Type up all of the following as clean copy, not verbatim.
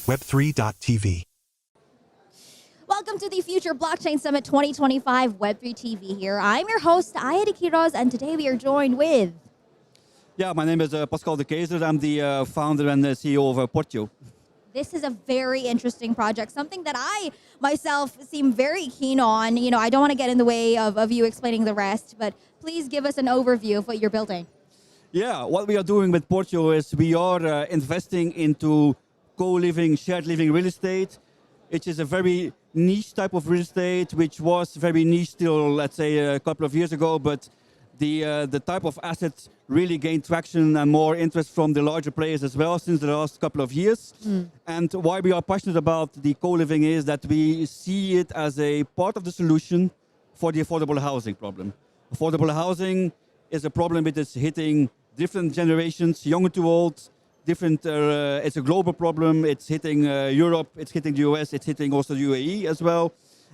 Web3 TV. Welcome to the Future Blockchain Summit 2025, Web3 TV here. I'm your host, De Keyser, and today we are joined with... Yeah, my name is Pascal De Keyser. I'm the founder and the CEO of Portio. This is a very interesting project, something that I myself seem very keen on. You know, I don't want to get in the way of you explaining the rest, but please give us an overview of what you're building. Yeah, what we are doing with Portio is we are investing into co-living, shared living real estate, which is a very niche type of real estate, which was very niche till, let's say, a couple of years ago, but the type of assets really gained traction and more interest from the larger players as well since the last couple of years. And why we are passionate about the co-living is that we see it as a part of the solution for the affordable housing problem. Affordable housing is a problem which is hitting different generations, young to old, different. It's a global problem. It's hitting Europe, it's hitting the US, it's hitting also the UAE as well.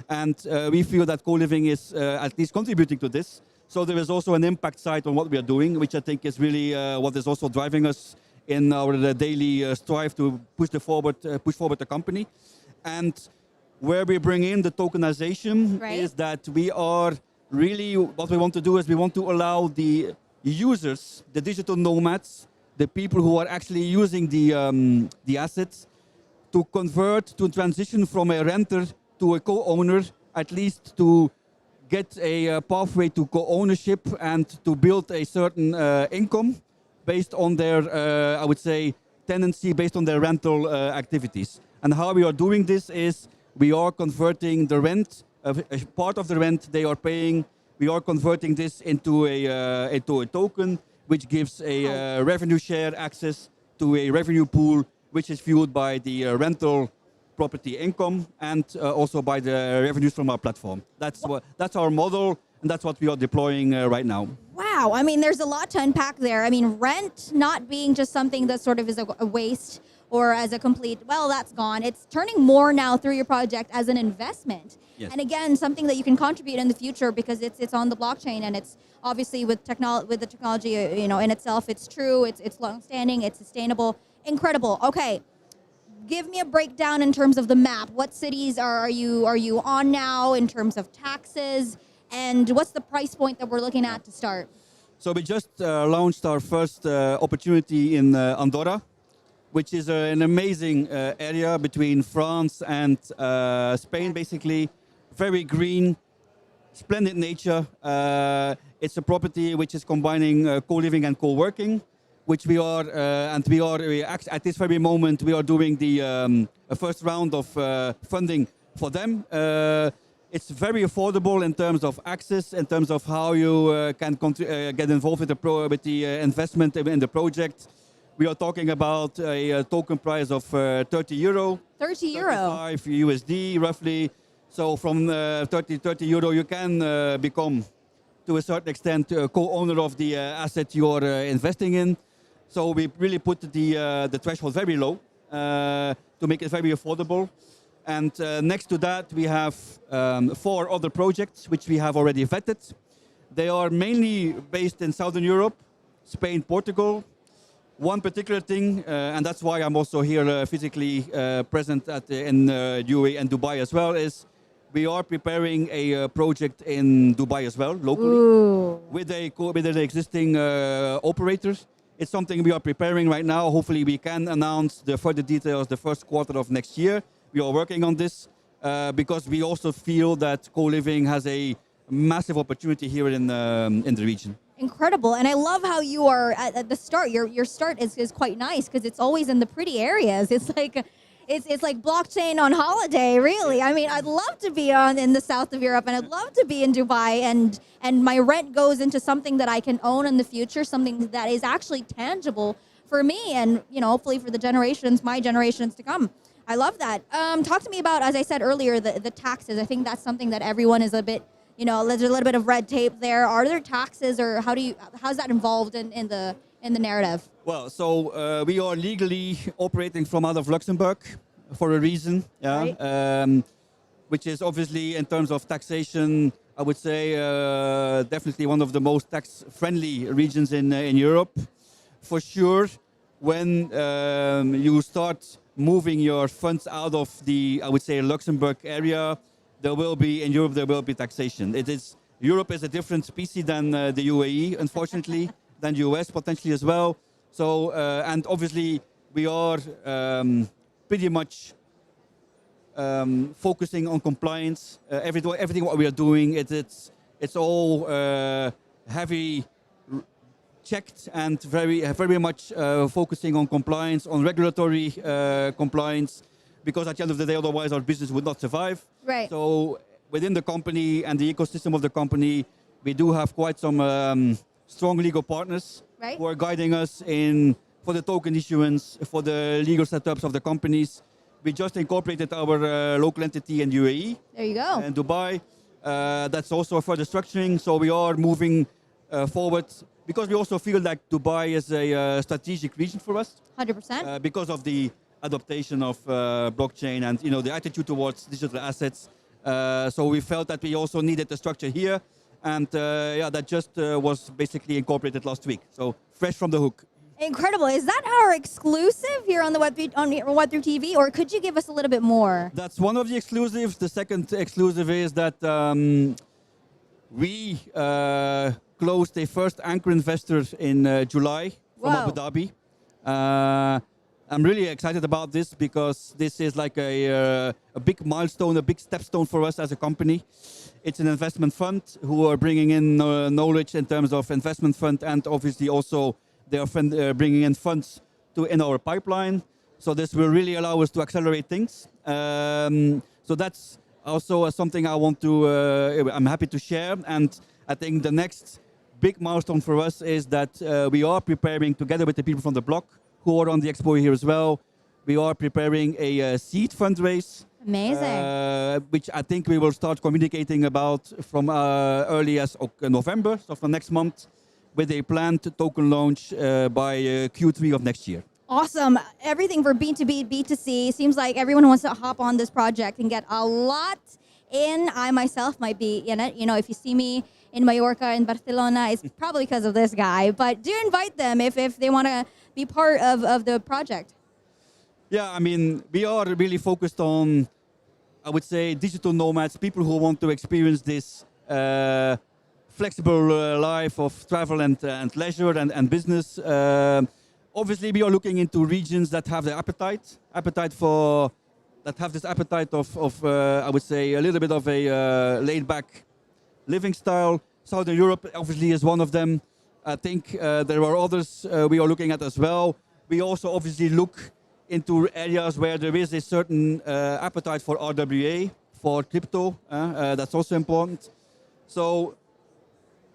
And we feel that co-living is at least contributing to this. So there is also an impact side on what we are doing, which I think is really what is also driving us in our daily strive to push forward the company. And where we bring in the tokenization is that we are really, what we want to do is we want to allow the users, the digital nomads, the people who are actually using the assets, to convert, to transition from a renter to a co-owner, at least to get a pathway to co-ownership and to build a certain income based on their, I would say, tenancy, based on their rental activities. And how we are doing this is we are converting the rent, a part of the rent they are paying, we are converting this into a token, which gives a revenue share access to a revenue pool, which is fueled by the rental property income and also by the revenues from our platform. That's our model, and that's what we are deploying right now. Wow, I mean, there's a lot to unpack there. I mean, rent not being just something that sort of is a waste or as a complete, well, that's gone. It's turning more now through your project as an investment. Yes. And again, something that you can contribute in the future because it's on the blockchain, and it's obviously with the technology, you know, in itself, it's true, it's long-standing, it's sustainable, incredible. Okay. Give me a breakdown in terms of the map. What cities are you on now in terms of taxes, and what's the price point that we're looking at to start? So we just launched our first opportunity in Andorra, which is an amazing area between France and Spain, basically. Very green, splendid nature. It's a property which is combining co-living and co-working, which we are, at this very moment, we are doing the first round of funding for them. It's very affordable in terms of access, in terms of how you can get involved with the investment in the project. We are talking about a token price of 30 euro. 30 euro? 35 USD, roughly. So from 30 euro, you can become, to a certain extent, co-owner of the asset you are investing in. So we really put the threshold very low to make it very affordable. And next to that, we have 4 other projects which we have already vetted. They are mainly based in Southern Europe, Spain, Portugal. One particular thing, and that's why I'm also here physically present in UAE and Dubai as well, is we are preparing a project in Dubai as well, locally, with an existing operators. It's something we are preparing right now. Hopefully we can announce the further details the first quarter of next year. We are working on this because we also feel that co-living has a massive opportunity here in the region. Incredible. And I love how you are at the start. Your start is quite nice because it's always in the pretty areas. It's like blockchain on holiday, really. I mean, I'd love to be in the south of Europe, and I'd love to be in Dubai, and my rent goes into something that I can own in the future, something that is actually tangible for me and, you know, hopefully for my generations to come. I love that. Talk to me about, as I said earlier, the taxes. I think that's something that everyone is a bit, you know, there's a little bit of red tape there. Are there taxes, or how's that involved in the narrative? Well, so we are legally operating from out of Luxembourg for a reason, which is obviously in terms of taxation, I would say definitely one of the most tax-friendly regions in Europe. For sure, when you start moving your funds out of the, I would say, Luxembourg area, there will be, in Europe, there will be taxation. Europe is a different species than the UAE, unfortunately, than US potentially as well. So, and obviously we are pretty much focusing on compliance. Everything what we are doing, it's all heavy checked and very much focusing on compliance, on regulatory compliance, because at the end of the day, otherwise our business would not survive. Right. So within the company and the ecosystem of the company, we do have quite some strong legal partners who are guiding us for the token issuance, for the legal setups of the companies. We just incorporated our local entity in UAE. There you go. And Dubai. That's also a further structuring. So we are moving forward because we also feel like Dubai is a strategic region for us. 100%. Because of the adaptation of blockchain and the attitude towards digital assets. So we felt that we also needed a structure here. And that just was basically incorporated last week. So fresh from the hook. Incredible. Is that our exclusive here on the Web3 TV, or could you give us a little bit more? That's one of the exclusives. The second exclusive is that we closed a first anchor investor in July from Abu Dhabi. I'm really excited about this because this is like a big milestone, a big stepstone for us as a company. It's an investment fund who are bringing in knowledge in terms of investment fund, and obviously also they are bringing in funds in our pipeline. So this will really allow us to accelerate things. So that's also something I'm happy to share. And I think the next big milestone for us is that we are preparing, together with the people from the block who are on the expo here as well, we are preparing a seed fundraise. Amazing. Which I think we will start communicating about from early as November, so from next month, with a planned token launch by Q3 of next year. Awesome. Everything for B2B, B2C. Seems like everyone wants to hop on this project and get a lot in. I myself might be in it. If you see me in Mallorca, in Barcelona, it's probably because of this guy. But do invite them if they want to be part of the project. Yeah, I mean, we are really focused on, I would say, digital nomads, people who want to experience this flexible life of travel and leisure and business. Obviously, we are looking into regions that have the appetite of I would say, a little bit of a laid-back living style. Southern Europe, obviously, is one of them. I think there are others we are looking at as well. We also obviously look into areas where there is a certain appetite for RWA, for crypto. That's also important. So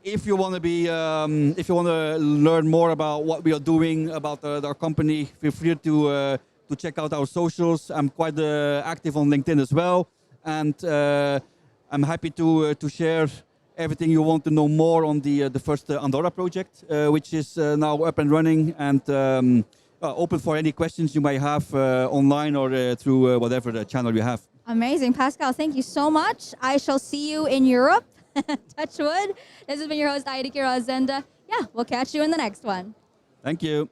if you want to learn more about what we are doing, about our company, feel free to check out our socials. I'm quite active on LinkedIn as well, and I'm happy to share everything you want to know more on the first Andorra project, which is now up and running and open for any questions you may have online or through whatever the channel you have. Amazing. Pascal, thank you so much. I shall see you in Europe. Touch wood. This has been your host, Aida Quiroz, and we'll catch you in the next one. Thank you.